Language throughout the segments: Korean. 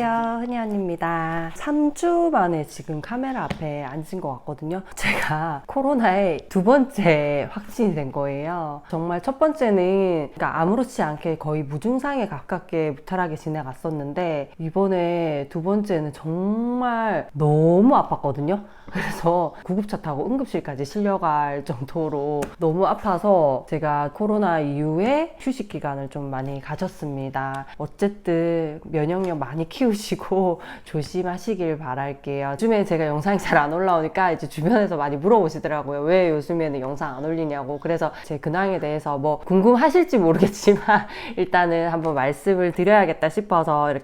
안녕하세요, 흔히 언니입니다. 3주 만에 지금 카메라 앞에 앉은 것 같거든요. 제가 코로나에 두 번째 확진이 된 거예요. 정말 첫 번째는 그러니까 아무렇지 않게 거의 무증상에 가깝게 무탈하게 지나갔었는데, 이번에 두 번째는 정말 너무 아팠거든요. 그래서 구급차 타고 응급실까지 실려갈 정도로 너무 아파서 제가 코로나 이후에 휴식 기간을 좀 많이 가졌습니다. 어쨌든 면역력 많이 키우시고 조심하시길 바랄게요. 요즘에 제가 영상이 잘 안 올라오니까 이제 주변에서 많이 물어보시더라고요. 왜 요즘에는 영상 안 올리냐고. 그래서 제 근황에 대해서 뭐 궁금하실지 모르겠지만 일단은 한번 말씀을 드려야겠다 싶어서 이렇게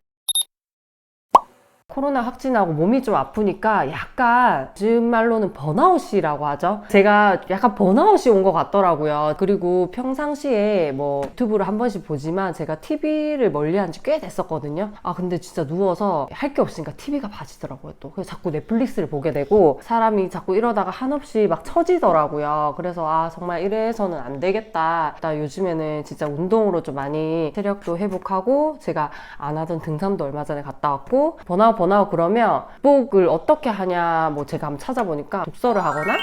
코로나 확진하고 몸이 좀 아프니까 약간 요즘 말로는 번아웃이라고 하죠. 제가 약간 번아웃이 온 것 같더라고요. 그리고 평상시에 뭐 유튜브를 한 번씩 보지만 제가 TV를 멀리한 지 꽤 됐었거든요. 근데 진짜 누워서 할 게 없으니까 TV가 봐지더라고요. 또 그래서 자꾸 넷플릭스를 보게 되고 사람이 자꾸 이러다가 한없이 막 처지더라고요. 그래서 정말 이래서는 안 되겠다. 나 요즘에는 진짜 운동으로 좀 많이 체력도 회복하고, 제가 안 하던 등산도 얼마 전에 갔다 왔고, 번아웃 그러면 극복을 어떻게 하냐, 뭐 제가 한번 찾아보니까 독서를 하거나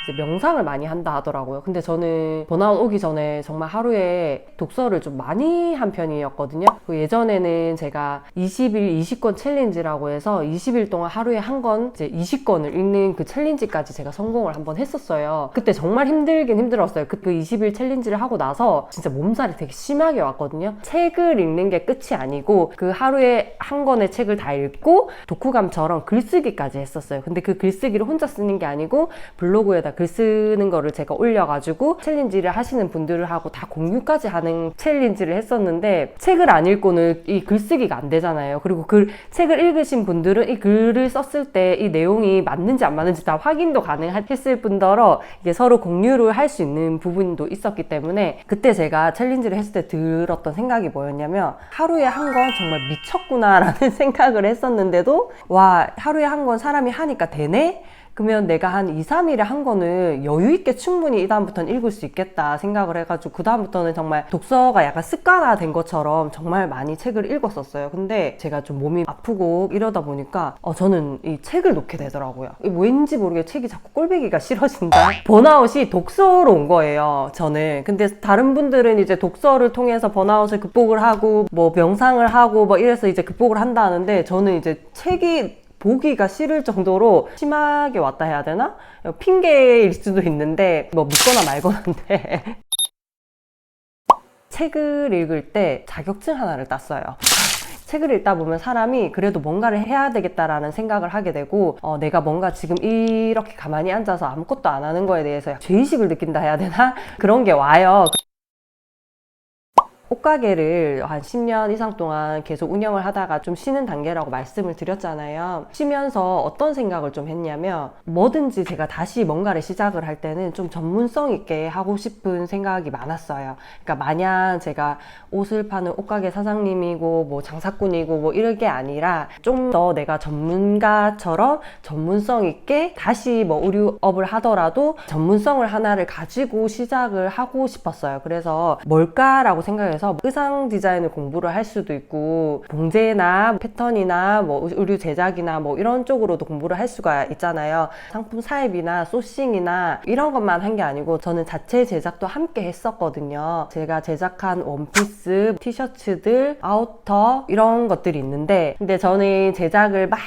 이제 명상을 많이 한다 하더라고요. 근데 저는 번아웃 오기 전에 정말 하루에 독서를 좀 많이 한 편이었거든요. 예전에는 제가 20일 20권 챌린지라고 해서 20일 동안 하루에 한 권, 이제 20권을 읽는 그 챌린지까지 제가 성공을 한번 했었어요. 그때 정말 힘들긴 힘들었어요. 그 20일 챌린지를 하고 나서 진짜 몸살이 되게 심하게 왔거든요. 책을 읽는 게 끝이 아니고 그 하루에 한 권의 책을 다 읽고 독후감처럼 글쓰기까지 했었어요. 근데 그 글쓰기를 혼자 쓰는 게 아니고 블로그에다 글 쓰는 거를 제가 올려가지고 챌린지를 하시는 분들하고 다 공유까지 하는 챌린지를 했었는데, 책을 안 읽고는 이 글쓰기가 안 되잖아요. 그리고 책을 읽으신 분들은 이 글을 썼을 때 이 내용이 맞는지 안 맞는지 다 확인도 가능했을 뿐더러 이게 서로 공유를 할 수 있는 부분도 있었기 때문에, 그때 제가 챌린지를 했을 때 들었던 생각이 뭐였냐면, 하루에 한 권 정말 미쳤구나 라는 생각을 했었는데도, 와, 하루에 한 권 사람이 하니까 되네? 그러면 내가 한 2, 3일에 한 거는 여유있게 충분히 이 다음부터는 읽을 수 있겠다 생각을 해가지고, 그 다음부터는 정말 독서가 약간 습관화된 것처럼 정말 많이 책을 읽었었어요. 근데 제가 좀 몸이 아프고 이러다 보니까 저는 이 책을 놓게 되더라고요. 왠지 모르게 책이 자꾸 꼴보기가 싫어진다. 번아웃이 독서로 온 거예요, 저는. 근데 다른 분들은 이제 독서를 통해서 번아웃을 극복을 하고 뭐 명상을 하고 뭐 이래서 이제 극복을 한다 하는데, 저는 이제 책이 보기가 싫을 정도로 심하게 왔다 해야 되나? 핑계일 수도 있는데 뭐 믿거나 말거나인데 책을 읽을 때 자격증 하나를 땄어요. 책을 읽다 보면 사람이 그래도 뭔가를 해야 되겠다라는 생각을 하게 되고, 내가 뭔가 지금 이렇게 가만히 앉아서 아무것도 안 하는 거에 대해서 죄의식을 느낀다 해야 되나? 그런 게 와요. 옷가게를 한 10년 이상 동안 계속 운영을 하다가 좀 쉬는 단계라고 말씀을 드렸잖아요. 쉬면서 어떤 생각을 좀 했냐면, 뭐든지 제가 다시 뭔가를 시작을 할 때는 좀 전문성 있게 하고 싶은 생각이 많았어요. 그러니까 마냥 제가 옷을 파는 옷가게 사장님이고 뭐 장사꾼이고 뭐 이럴 게 아니라, 좀 더 내가 전문가처럼 전문성 있게 다시 뭐 의류업을 하더라도 전문성을 하나를 가지고 시작을 하고 싶었어요. 그래서 뭘까라고 생각해서 의상 디자인을 공부를 할 수도 있고, 봉제나 패턴이나 뭐 의류 제작이나 뭐 이런 쪽으로도 공부를 할 수가 있잖아요. 상품 사입이나 소싱이나 이런 것만 한 게 아니고 저는 자체 제작도 함께 했었거든요. 제가 제작한 원피스, 티셔츠들, 아우터 이런 것들이 있는데, 근데 저는 제작을 막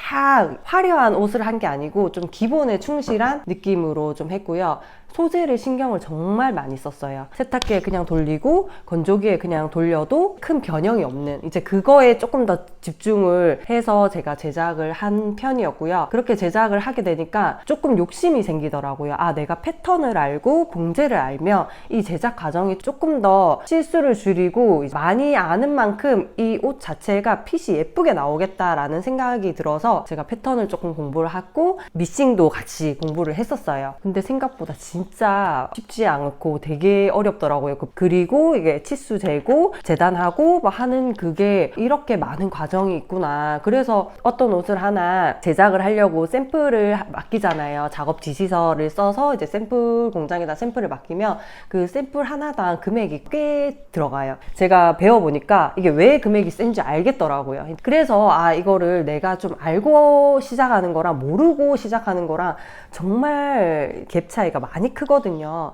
화려한 옷을 한 게 아니고 좀 기본에 충실한 느낌으로 좀 했고요. 소재를 신경을 정말 많이 썼어요. 세탁기에 그냥 돌리고 건조기에 그냥 돌려도 큰 변형이 없는, 이제 그거에 조금 더 집중을 해서 제가 제작을 한 편이었고요. 그렇게 제작을 하게 되니까 조금 욕심이 생기더라고요. 내가 패턴을 알고 봉제를 알면 이 제작 과정이 조금 더 실수를 줄이고 많이 아는 만큼 이 옷 자체가 핏이 예쁘게 나오겠다라는 생각이 들어서 제가 패턴을 조금 공부를 하고 미싱도 같이 공부를 했었어요. 근데 생각보다 진짜 진짜 쉽지 않고 되게 어렵더라고요. 그리고 이게 치수 재고 재단하고 막 하는 그게 이렇게 많은 과정이 있구나. 그래서 어떤 옷을 하나 제작을 하려고 샘플을 맡기잖아요. 작업 지시서를 써서 이제 샘플 공장에다 샘플을 맡기면 그 샘플 하나당 금액이 꽤 들어가요. 제가 배워보니까 이게 왜 금액이 센지 알겠더라고요. 그래서 이거를 내가 좀 알고 시작하는 거랑 모르고 시작하는 거랑 정말 갭 차이가 많이 크거든요.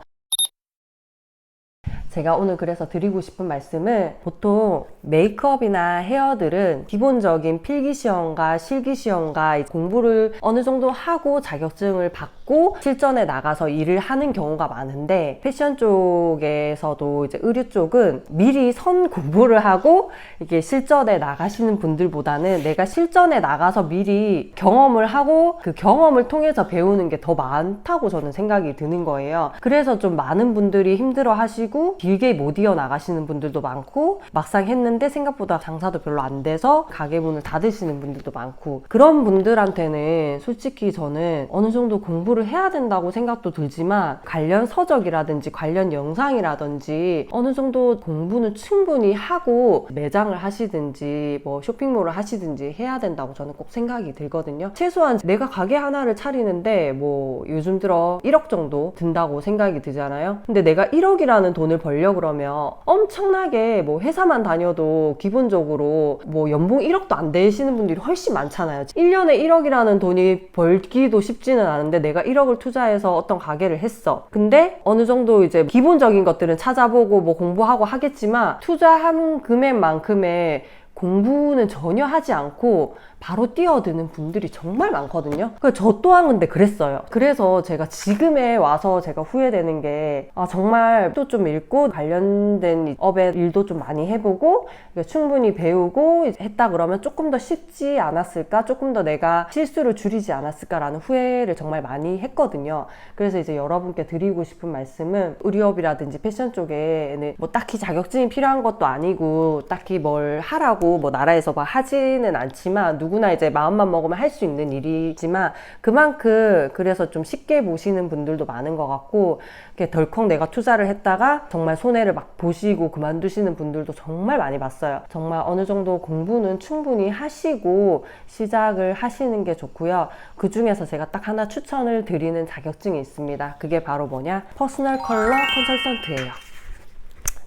제가 오늘 그래서 드리고 싶은 말씀은, 보통 메이크업이나 헤어들은 기본적인 필기시험과 실기시험과 공부를 어느 정도 하고 자격증을 받고 실전에 나가서 일을 하는 경우가 많은데, 패션 쪽에서도 이제 의류 쪽은 미리 선 공부를 하고 이게 실전에 나가시는 분들보다는 내가 실전에 나가서 미리 경험을 하고 그 경험을 통해서 배우는 게 더 많다고 저는 생각이 드는 거예요. 그래서 좀 많은 분들이 힘들어 하시고 길게 못 이어나가시는 분들도 많고, 막상 했는데 생각보다 장사도 별로 안 돼서 가게 문을 닫으시는 분들도 많고, 그런 분들한테는 솔직히 저는 어느 정도 공부를 해야 된다고 생각도 들지만, 관련 서적이라든지 관련 영상이라든지 어느 정도 공부는 충분히 하고 매장을 하시든지 뭐 쇼핑몰을 하시든지 해야 된다고 저는 꼭 생각이 들거든요. 최소한 내가 가게 하나를 차리는데 뭐 요즘 들어 1억 정도 든다고 생각이 들잖아요. 근데 내가 1억이라는 돈을 벌려고 그러면 엄청나게 뭐 회사만 다녀도 기본적으로 뭐 연봉 1억도 안 되시는 분들이 훨씬 많잖아요. 1년에 1억이라는 돈이 벌기도 쉽지는 않은데 내가 1억을 투자해서 어떤 가게를 했어. 근데 어느 정도 이제 기본적인 것들은 찾아보고 뭐 공부하고 하겠지만, 투자한 금액만큼의 공부는 전혀 하지 않고 바로 뛰어드는 분들이 정말 많거든요. 저 또한 근데 그랬어요. 그래서 제가 지금에 와서 제가 후회되는 게, 정말 또 좀 읽고 관련된 업의 일도 좀 많이 해보고 충분히 배우고 했다 그러면 조금 더 쉽지 않았을까, 조금 더 내가 실수를 줄이지 않았을까라는 후회를 정말 많이 했거든요. 그래서 이제 여러분께 드리고 싶은 말씀은, 의류업이라든지 패션 쪽에는 뭐 딱히 자격증이 필요한 것도 아니고 딱히 뭘 하라고 뭐 나라에서 막 하지는 않지만, 누구나 이제 마음만 먹으면 할 수 있는 일이지만, 그만큼 그래서 좀 쉽게 보시는 분들도 많은 것 같고, 덜컥 내가 투자를 했다가 정말 손해를 막 보시고 그만두시는 분들도 정말 많이 봤어요. 정말 어느 정도 공부는 충분히 하시고 시작을 하시는 게 좋고요. 그 중에서 제가 딱 하나 추천을 드리는 자격증이 있습니다. 그게 바로 뭐냐? 퍼스널 컬러 컨설턴트예요.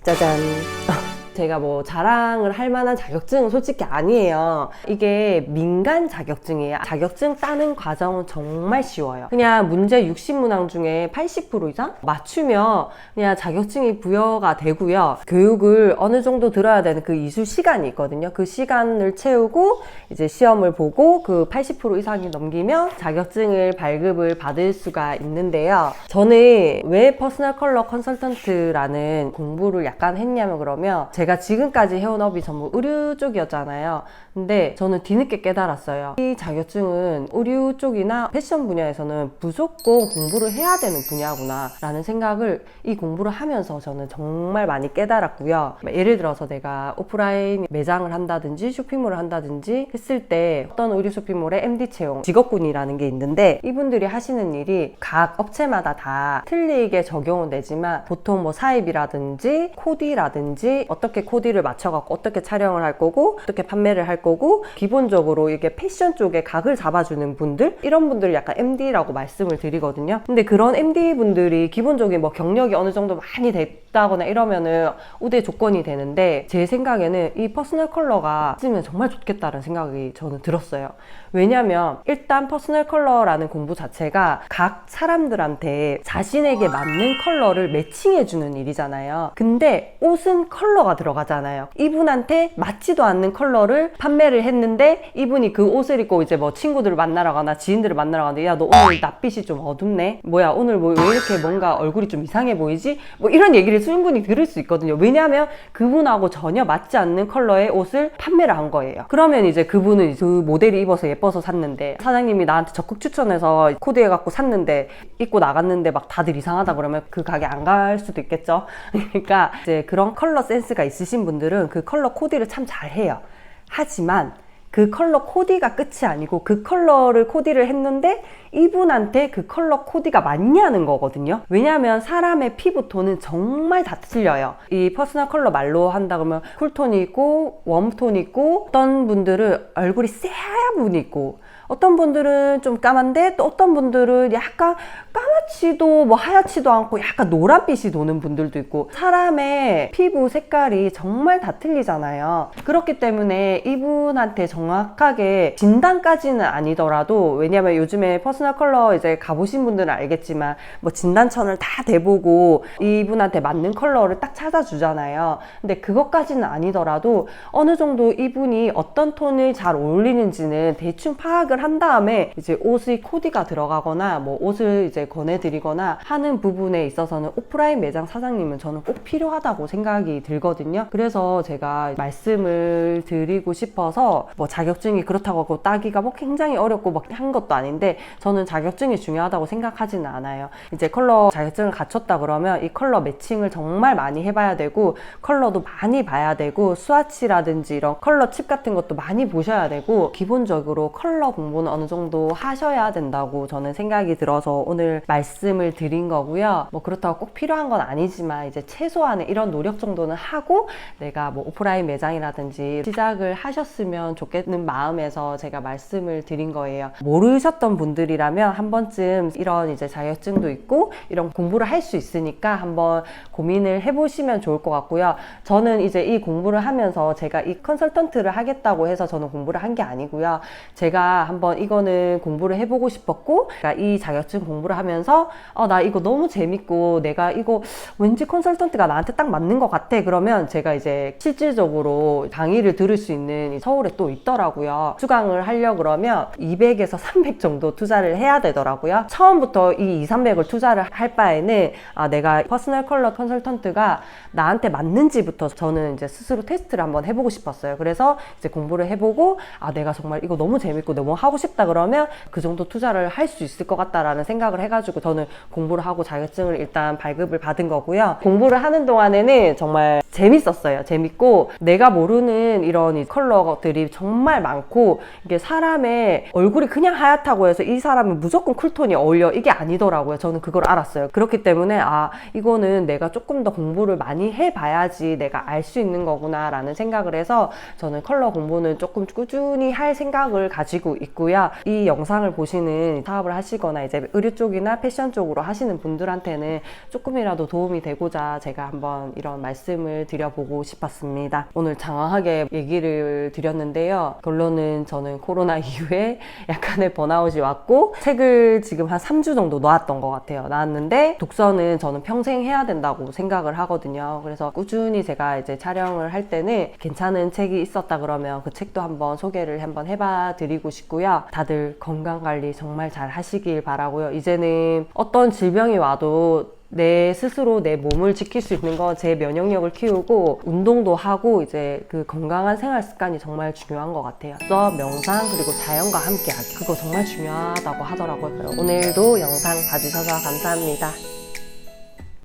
짜잔. 제가 뭐 자랑을 할 만한 자격증은 솔직히 아니에요. 이게 민간 자격증이에요. 자격증 따는 과정은 정말 쉬워요. 그냥 문제 60문항 중에 80% 이상 맞추면 그냥 자격증이 부여가 되고요. 교육을 어느 정도 들어야 되는 그 이수 시간이 있거든요. 그 시간을 채우고 이제 시험을 보고 그 80% 이상이 넘기면 자격증을 발급을 받을 수가 있는데요. 저는 왜 퍼스널 컬러 컨설턴트라는 공부를 약간 했냐면, 그러면 제가 지금까지 해온 업이 전부 의류 쪽이었잖아요. 근데 저는 뒤늦게 깨달았어요. 이 자격증은 의류 쪽이나 패션 분야에서는 무조건 공부를 해야 되는 분야구나 라는 생각을 이 공부를 하면서 저는 정말 많이 깨달았고요. 예를 들어서 내가 오프라인 매장을 한다든지 쇼핑몰을 한다든지 했을 때, 어떤 의류 쇼핑몰에 MD 채용 직업군이라는 게 있는데, 이분들이 하시는 일이 각 업체마다 다 틀리게 적용은 되지만, 보통 뭐 사입이라든지 코디라든지 어떻게 코디를 맞춰갖고 어떻게 촬영을 할 거고 어떻게 판매를 할 거고, 기본적으로 이게 패션 쪽에 각을 잡아주는 분들, 이런 분들을 약간 MD라고 말씀을 드리거든요. 근데 그런 MD 분들이 기본적인 뭐 경력이 어느 정도 많이 됐다거나 이러면은 우대 조건이 되는데, 제 생각에는 이 퍼스널 컬러가 있으면 정말 좋겠다는 생각이 저는 들었어요. 왜냐면 일단 퍼스널 컬러라는 공부 자체가 각 사람들한테 자신에게 맞는 컬러를 매칭해주는 일이잖아요. 근데 옷은 컬러가 들어가잖아요. 이분한테 맞지도 않는 컬러를 판매를 했는데, 이분이 그 옷을 입고 이제 뭐 친구들을 만나러 가나 지인들을 만나러 가는데, 야, 너 오늘 낯빛이 좀 어둡네? 뭐야, 오늘 뭐 왜 이렇게 뭔가 얼굴이 좀 이상해 보이지? 뭐 이런 얘기를 충분히 들을 수 있거든요. 왜냐하면 그분하고 전혀 맞지 않는 컬러의 옷을 판매를 한 거예요. 그러면 이제 그분은 그 모델이 입어서 예뻐서 샀는데, 사장님이 나한테 적극 추천해서 코디해갖고 샀는데 입고 나갔는데 막 다들 이상하다 그러면 그 가게 안 갈 수도 있겠죠. 그러니까 이제 그런 컬러 센스가 있으신 분들은 그 컬러 코디를 참 잘해요. 하지만 그 컬러 코디가 끝이 아니고 그 컬러를 코디를 했는데 이분한테 그 컬러 코디가 맞냐는 거거든요. 왜냐하면 사람의 피부톤은 정말 다 틀려요. 이 퍼스널 컬러 말로 한다 그러면 쿨톤이 있고 웜톤이 있고, 어떤 분들은 얼굴이 새하얀 분이 있고, 어떤 분들은 좀 까만데 또 어떤 분들은 약간 까맣지도 뭐 하얗지도 않고 약간 노란빛이 도는 분들도 있고, 사람의 피부 색깔이 정말 다 틀리잖아요. 그렇기 때문에 이분한테 정확하게 진단까지는 아니더라도, 왜냐면 요즘에 퍼스널 컬러 이제 가보신 분들은 알겠지만 뭐 진단천을 다 대보고 이분한테 맞는 컬러를 딱 찾아주잖아요. 근데 그것까지는 아니더라도 어느 정도 이분이 어떤 톤을 잘 어울리는지는 대충 파악을 한 다음에 이제 옷의 코디가 들어가거나 뭐 옷을 이제 권해드리거나 하는 부분에 있어서는 오프라인 매장 사장님은 저는 꼭 필요하다고 생각이 들거든요. 그래서 제가 말씀을 드리고 싶어서, 뭐 자격증이 그렇다고 하고 따기가 뭐 굉장히 어렵고 막 한 것도 아닌데, 저는 자격증이 중요하다고 생각하지는 않아요. 이제 컬러 자격증을 갖췄다 그러면 이 컬러 매칭을 정말 많이 해봐야 되고, 컬러도 많이 봐야 되고, 스와치라든지 이런 컬러 칩 같은 것도 많이 보셔야 되고, 기본적으로 컬러 공부는 어느 정도 하셔야 된다고 저는 생각이 들어서 오늘 말씀을 드린 거고요. 뭐 그렇다고 꼭 필요한 건 아니지만 이제 최소한의 이런 노력 정도는 하고 내가 뭐 오프라인 매장이라든지 시작을 하셨으면 좋겠는 마음에서 제가 말씀을 드린 거예요. 모르셨던 분들이라면 한 번쯤 이런 이제 자격증도 있고 이런 공부를 할 수 있으니까 한번 고민을 해보시면 좋을 것 같고요. 저는 이제 이 공부를 하면서 제가 이 컨설턴트를 하겠다고 해서 저는 공부를 한 게 아니고요. 제가 한번 이거는 공부를 해보고 싶었고, 그러니까 이 자격증 공부를 하면서 나 이거 너무 재밌고 내가 이거 왠지 컨설턴트가 나한테 딱 맞는 것 같아. 그러면 제가 이제 실질적으로 강의를 들을 수 있는 서울에 또 있더라고요. 수강을 하려고 그러면 200에서 300 정도 투자를 해야 되더라고요. 처음부터 이 2, 300을 투자를 할 바에는 내가 퍼스널 컬러 컨설턴트가 나한테 맞는지부터 저는 이제 스스로 테스트를 한번 해보고 싶었어요. 그래서 이제 공부를 해보고 내가 정말 이거 너무 재밌고 너무 하고 싶다 그러면 그 정도 투자를 할 수 있을 것 같다라는 생각을 해가지고 저는 공부를 하고 자격증을 일단 발급을 받은 거고요. 공부를 하는 동안에는 정말 재밌었어요. 재밌고 내가 모르는 이런 컬러들이 정말 많고, 이게 사람의 얼굴이 그냥 하얗다고 해서 이 사람은 무조건 쿨톤이 어울려 이게 아니더라고요. 저는 그걸 알았어요. 그렇기 때문에 이거는 내가 조금 더 공부를 많이 해봐야지 내가 알 수 있는 거구나 라는 생각을 해서 저는 컬러 공부는 조금 꾸준히 할 생각을 가지고 있고요. 이 영상을 보시는 사업을 하시거나 이제 의류 쪽이나 패션 쪽으로 하시는 분들한테는 조금이라도 도움이 되고자 제가 한번 이런 말씀을 드려보고 싶었습니다. 오늘 장황하게 얘기를 드렸는데요. 결론은 저는 코로나 이후에 약간의 번아웃이 왔고 책을 지금 한 3주 정도 놓았던 것 같아요. 나왔는데 독서는 저는 평생 해야 된다고 생각을 하거든요. 그래서 꾸준히 제가 이제 촬영을 할 때는 괜찮은 책이 있었다 그러면 그 책도 한번 소개를 한번 해봐 드리고 싶고요. 다들 건강관리 정말 잘 하시길 바라고요. 이제는 어떤 질병이 와도 내 스스로 내 몸을 지킬 수 있는 건 제 면역력을 키우고 운동도 하고 이제 그 건강한 생활 습관이 정말 중요한 것 같아요. 그래서 명상 그리고 자연과 함께하기, 그거 정말 중요하다고 하더라고요. 오늘도 영상 봐주셔서 감사합니다.